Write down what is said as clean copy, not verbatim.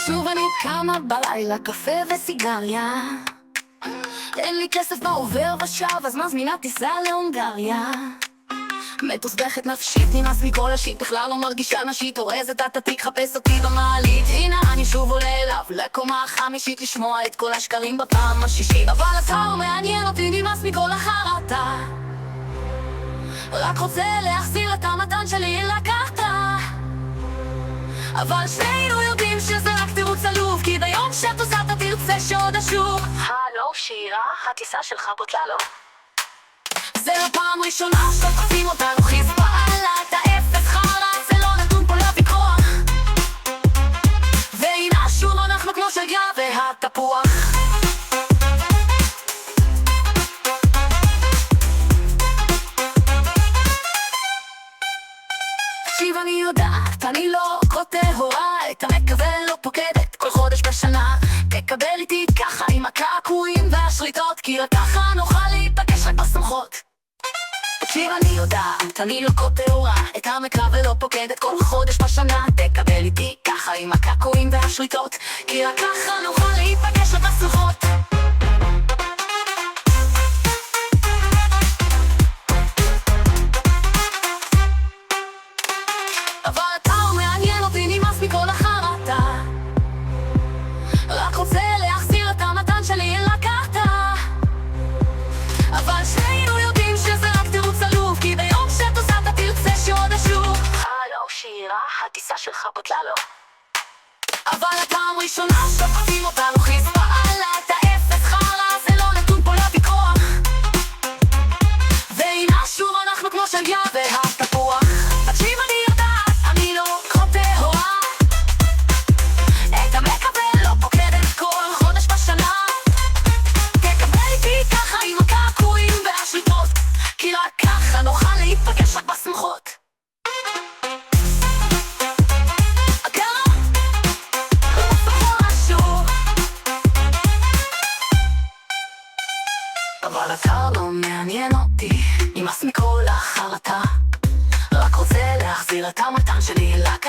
שוב אני קמה בלילה, קפה וסיגריה. אין לי כסף בעובר ושב, אז מזמינה טיסה להונגריה. מתוסבכת נפשית, נמאס מכל השיט, בכלל לא מרגישה נשית. אורזת את התיק, חפש אותי במעלית. הנה אני שוב עולה אליו, לקומה החמישית, לשמוע את כל השקרים בפעם השישית. אבל אתה לא מעניין אותי, נמאס מכל החרטה. רק רוצה להחזיר את המתן שלי לקחת. אבל שנינו יודעים שזה רק תירוץ עלוב, כי ביום שתוסעת תרצה שעוד אשוב. הלו שירה, הטיסה שלך בוטלה לו. זה לא פעם ראשונה שתוקפים אותנו חיזבאללה. את האפס חרא, זה לא נתון פה לוויכוח. והנה שוב אנחנו כמו שליה והתפוח. תקשיב אני יודעת, אני לא קוטע הוראה. את המקבל לא פוקדת כל חודש בשנה. תקבל איתי ככה עם הקעקועים והשריטות, כי רק ככה נוכל להיפגש רק בשמחות. תקשיב אני יודעת, אני לא קוטע הוראה. את המקבל לא פוקדת כל חודש בשנה. תקבל איתי ככה עם הקעקועים והשריטות, כי רק ככה נוכל להיפגש רק בשמחות. אבל אתה לא מעניין אותי, נמאס מכל החרטה. רק רוצה להחזיר את המתן שלי לקחת. אבל שנינו יודעים שזה רק תירוץ עלוב, כי ביום שתוסעת תרצה שעוד אשוב. הלו שירה, הטיסה שלך בוטלה לו. אבל הפעם ראשונה שתוקפים אותנו חיזבאללה. את האפס חרא, זה לא נתון פה לוויכוח. והנה שוב אנחנו כמו שליה והתפוח. תקשיב אני יודעת, אני לא קוטע הוראה. את המקבל לא פוקדת כל חודש בשנה. תקבל איתי ככה עם הקעקועים והשריטות, כי רק ככה נוכל להיפגש רק בשמחות. אבל אתה לא מעניין אותי, נמאס מכל החרטה. רק רוצה להחזיר את המתן שלי לקחת.